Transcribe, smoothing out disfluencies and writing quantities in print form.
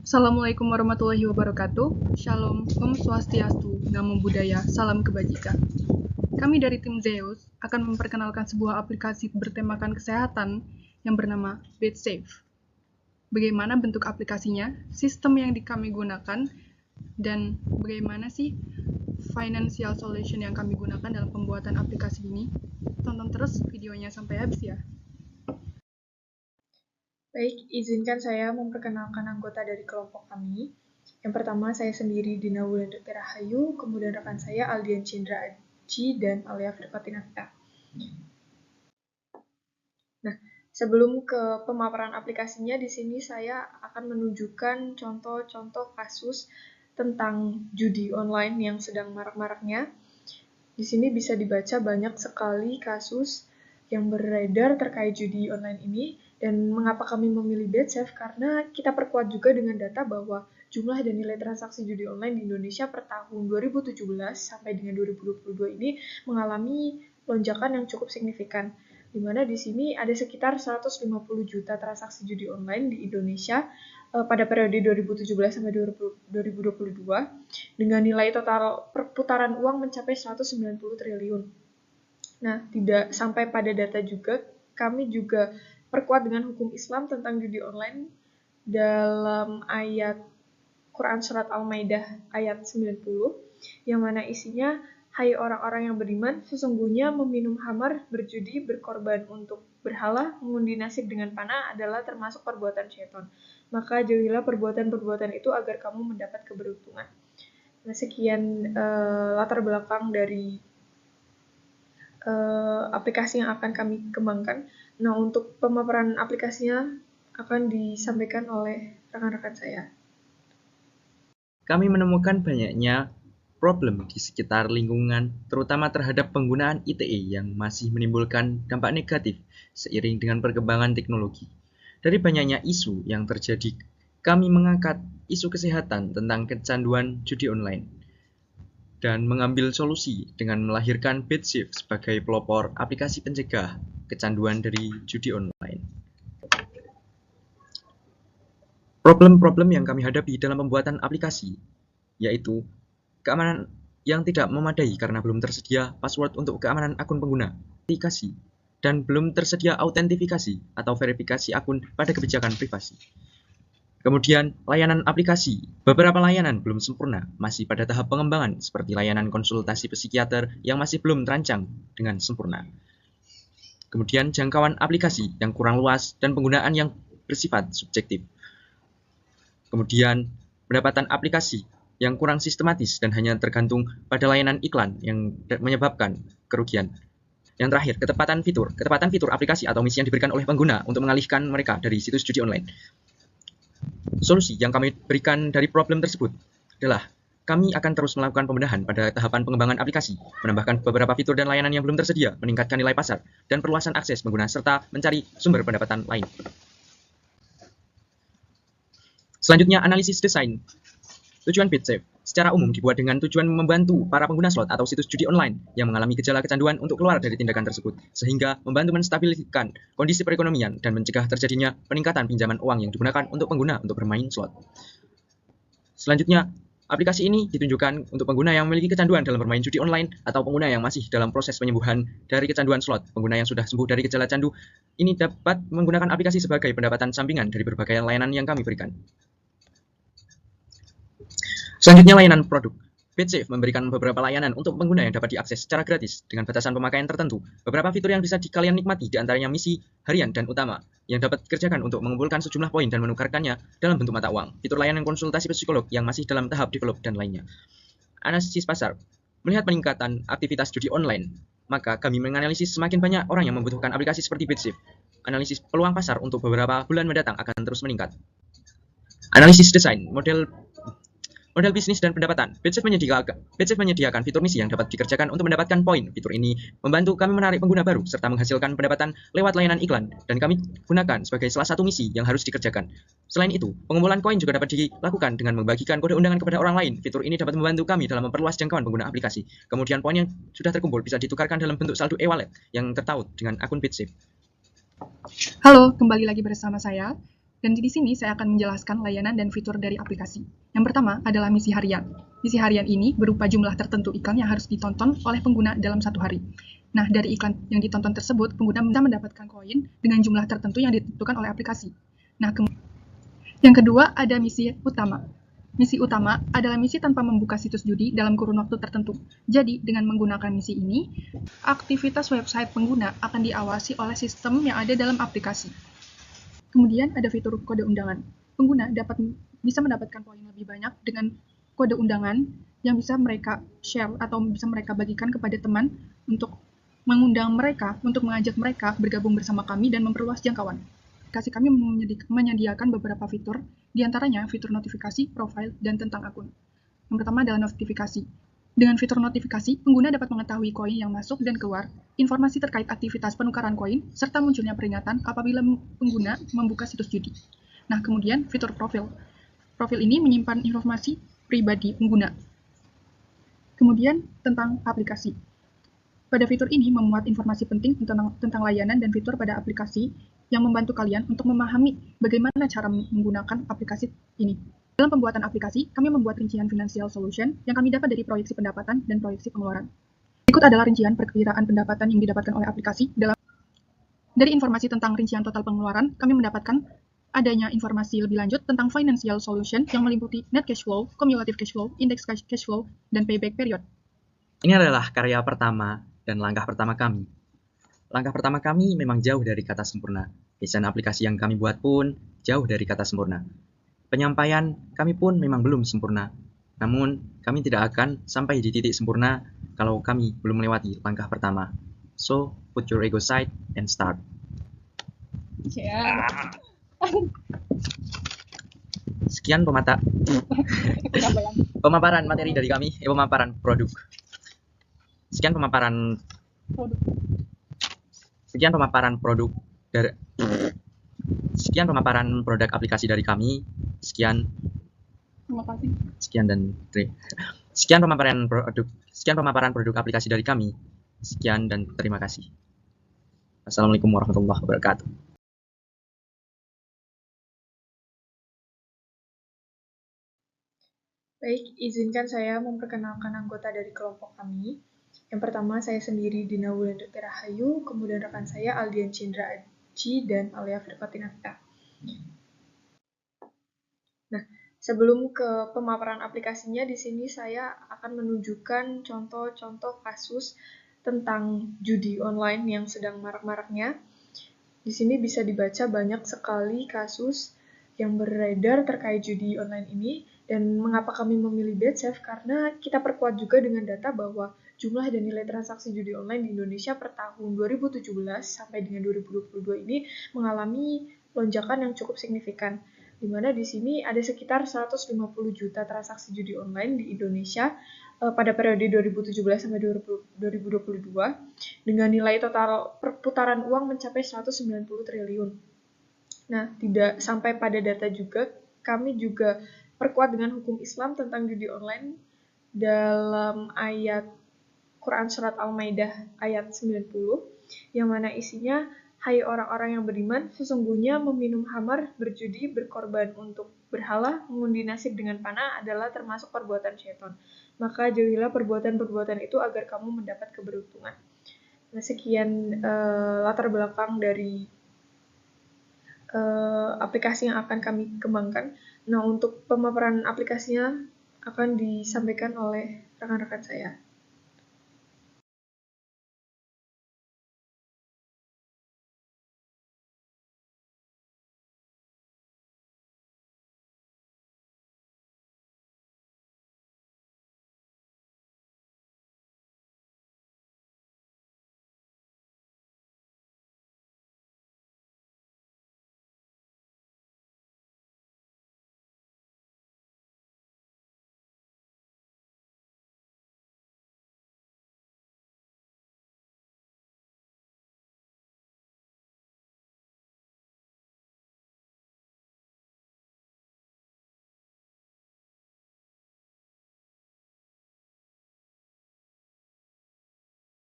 Assalamualaikum warahmatullahi wabarakatuh. Shalom, Om Swastiastu, Namo Buddhaya, Salam Kebajikan. Kami dari tim Zeus akan memperkenalkan sebuah aplikasi bertemakan kesehatan yang bernama BedSafe. Bagaimana bentuk aplikasinya, sistem yang kami gunakan, dan bagaimana sih financial solution yang kami gunakan dalam pembuatan aplikasi ini. Tonton terus videonya sampai habis ya. Baik, izinkan saya memperkenalkan anggota dari kelompok kami. Yang pertama, saya sendiri Dina Wulandari Rahayu, kemudian rekan saya Aldian Cindra Aji dan Alia Firpatinata. Nah, sebelum ke pemaparan aplikasinya, di sini saya akan menunjukkan contoh-contoh kasus tentang judi online yang sedang marak-maraknya. Di sini bisa dibaca banyak sekali kasus yang beredar terkait judi online ini. Dan mengapa kami memilih BedSafe? Karena kita perkuat juga dengan data bahwa jumlah dan nilai transaksi judi online di Indonesia per tahun 2017 sampai dengan 2022 ini mengalami lonjakan yang cukup signifikan. Di mana di sini ada sekitar 150 juta transaksi judi online di Indonesia pada periode 2017 sampai 2022 dengan nilai total perputaran uang mencapai 190 triliun. Nah, tidak sampai pada data juga, kami juga perkuat dengan hukum Islam tentang judi online dalam ayat Quran Surat Al-Maidah ayat 90, yang mana isinya, hai orang-orang yang beriman, sesungguhnya meminum khamar, berjudi, berkorban untuk berhala, mengundi nasib dengan panah adalah termasuk perbuatan syaitan. Maka jauhilah perbuatan-perbuatan itu agar kamu mendapat keberuntungan. Nah, sekian latar belakang dari aplikasi yang akan kami kembangkan. Nah, untuk pemaparan aplikasinya akan disampaikan oleh rekan-rekan saya. Kami menemukan banyaknya problem di sekitar lingkungan, terutama terhadap penggunaan ITE yang masih menimbulkan dampak negatif seiring dengan perkembangan teknologi. Dari banyaknya isu yang terjadi, kami mengangkat isu kesehatan tentang kecanduan judi online dan mengambil solusi dengan melahirkan BedSafe sebagai pelopor aplikasi pencegah kecanduan dari judi online. Problem-problem yang kami hadapi dalam pembuatan aplikasi yaitu keamanan yang tidak memadai karena belum tersedia password untuk keamanan akun pengguna, aplikasi, dan belum tersedia autentifikasi atau verifikasi akun pada kebijakan privasi. Kemudian, layanan aplikasi. Beberapa layanan belum sempurna, masih pada tahap pengembangan seperti layanan konsultasi psikiater yang masih belum terancang dengan sempurna. Kemudian, jangkauan aplikasi yang kurang luas dan penggunaan yang bersifat subjektif. Kemudian, pendapatan aplikasi yang kurang sistematis dan hanya tergantung pada layanan iklan yang menyebabkan kerugian. Yang terakhir, ketepatan fitur aplikasi atau misi yang diberikan oleh pengguna untuk mengalihkan mereka dari situs judi online. Solusi yang kami berikan dari problem tersebut adalah kami akan terus melakukan pembenahan pada tahapan pengembangan aplikasi, menambahkan beberapa fitur dan layanan yang belum tersedia, meningkatkan nilai pasar, dan perluasan akses pengguna, serta mencari sumber pendapatan lain. Selanjutnya, analisis desain. Tujuan BedSafe secara umum dibuat dengan tujuan membantu para pengguna slot atau situs judi online yang mengalami gejala kecanduan untuk keluar dari tindakan tersebut, sehingga membantu menstabilkan kondisi perekonomian dan mencegah terjadinya peningkatan pinjaman uang yang digunakan untuk pengguna untuk bermain slot. Selanjutnya, aplikasi ini ditunjukkan untuk pengguna yang memiliki kecanduan dalam bermain judi online atau pengguna yang masih dalam proses penyembuhan dari kecanduan slot. Pengguna yang sudah sembuh dari gejala candu ini dapat menggunakan aplikasi sebagai pendapatan sampingan dari berbagai layanan yang kami berikan. Selanjutnya, layanan produk. BedSafe memberikan beberapa layanan untuk pengguna yang dapat diakses secara gratis dengan batasan pemakaian tertentu. Beberapa fitur yang bisa kalian nikmati diantaranya misi harian dan utama yang dapat dikerjakan untuk mengumpulkan sejumlah poin dan menukarkannya dalam bentuk mata uang. Fitur layanan konsultasi psikolog yang masih dalam tahap develop dan lainnya. Analisis pasar. Melihat peningkatan aktivitas judi online, maka kami menganalisis semakin banyak orang yang membutuhkan aplikasi seperti BedSafe. Analisis peluang pasar untuk beberapa bulan mendatang akan terus meningkat. Analisis desain. Model bisnis dan pendapatan. BedSafe menyediakan fitur misi yang dapat dikerjakan untuk mendapatkan poin. Fitur ini membantu kami menarik pengguna baru serta menghasilkan pendapatan lewat layanan iklan, dan kami gunakan sebagai salah satu misi yang harus dikerjakan. Selain itu, pengumpulan koin juga dapat dilakukan dengan membagikan kode undangan kepada orang lain. Fitur ini dapat membantu kami dalam memperluas jangkauan pengguna aplikasi. Kemudian poin yang sudah terkumpul bisa ditukarkan dalam bentuk saldo e-wallet yang tertaut dengan akun BedSafe. Halo, kembali lagi bersama saya. Dan di sini saya akan menjelaskan layanan dan fitur dari aplikasi. Yang pertama adalah misi harian. Misi harian ini berupa jumlah tertentu iklan yang harus ditonton oleh pengguna dalam satu hari. Nah, dari iklan yang ditonton tersebut, pengguna bisa mendapatkan koin dengan jumlah tertentu yang ditentukan oleh aplikasi. Nah, yang kedua ada misi utama. Misi utama adalah misi tanpa membuka situs judi dalam kurun waktu tertentu. Jadi, dengan menggunakan misi ini, aktivitas website pengguna akan diawasi oleh sistem yang ada dalam aplikasi. Kemudian ada fitur kode undangan. Pengguna bisa mendapatkan poin lebih banyak dengan kode undangan yang bisa mereka share atau bisa mereka bagikan kepada teman untuk mengundang mereka, untuk mengajak mereka bergabung bersama kami dan memperluas jangkauan. Aplikasi kami menyediakan beberapa fitur, diantaranya fitur notifikasi, profil, dan tentang akun. Yang pertama adalah notifikasi. Dengan fitur notifikasi, pengguna dapat mengetahui koin yang masuk dan keluar, informasi terkait aktivitas penukaran koin, serta munculnya peringatan apabila pengguna membuka situs judi. Nah, kemudian fitur profil. Profil ini menyimpan informasi pribadi pengguna. Kemudian tentang aplikasi. Pada fitur ini memuat informasi penting tentang layanan dan fitur pada aplikasi yang membantu kalian untuk memahami bagaimana cara menggunakan aplikasi ini. Dalam pembuatan aplikasi, kami membuat rincian financial solution yang kami dapat dari proyeksi pendapatan dan proyeksi pengeluaran. Berikut adalah rincian perkiraan pendapatan yang didapatkan oleh aplikasi. Dari informasi tentang rincian total pengeluaran, kami mendapatkan adanya informasi lebih lanjut tentang financial solution yang meliputi net cash flow, cumulative cash flow, index cash flow, dan payback period. Ini adalah karya pertama dan langkah pertama kami. Langkah pertama kami memang jauh dari kata sempurna. Desain aplikasi yang kami buat pun jauh dari kata sempurna. Penyampaian kami pun memang belum sempurna. Namun, kami tidak akan sampai di titik sempurna kalau kami belum melewati langkah pertama. So, put your ego aside and start. Sekian pemaparan materi dari kami, pemaparan produk. Sekian pemaparan produk aplikasi dari kami. Sekian pemaparan produk aplikasi dari kami. Sekian dan terima kasih. Assalamualaikum warahmatullahi wabarakatuh. Baik, izinkan saya memperkenalkan anggota dari kelompok kami. Yang pertama, saya sendiri Dina Wulandari Rahayu, kemudian rekan saya Aldian Cindra Aji dan Alia Firkotinata. Nah, sebelum ke pemaparan aplikasinya, di sini saya akan menunjukkan contoh-contoh kasus tentang judi online yang sedang marak-maraknya. Di sini bisa dibaca banyak sekali kasus yang beredar terkait judi online ini. Dan mengapa kami memilih BadSafe? Karena kita perkuat juga dengan data bahwa jumlah dan nilai transaksi judi online di Indonesia per tahun 2017 sampai dengan 2022 ini mengalami lonjakan yang cukup signifikan. Di mana di sini ada sekitar 150 juta transaksi judi online di Indonesia pada periode 2017 sampai 2022 dengan nilai total perputaran uang mencapai 190 triliun. Nah, tidak sampai pada data juga, kami juga perkuat dengan hukum Islam tentang judi online dalam ayat Quran Surat Al-Maidah ayat 90, yang mana isinya, hai orang-orang yang beriman, sesungguhnya meminum khamar, berjudi, berkorban untuk berhala, mengundi nasib dengan panah adalah termasuk perbuatan syaitan. Maka jauhilah perbuatan-perbuatan itu agar kamu mendapat keberuntungan. Nah, sekian latar belakang dari aplikasi yang akan kami kembangkan. Nah, untuk pemaparan aplikasinya akan disampaikan oleh rekan-rekan saya.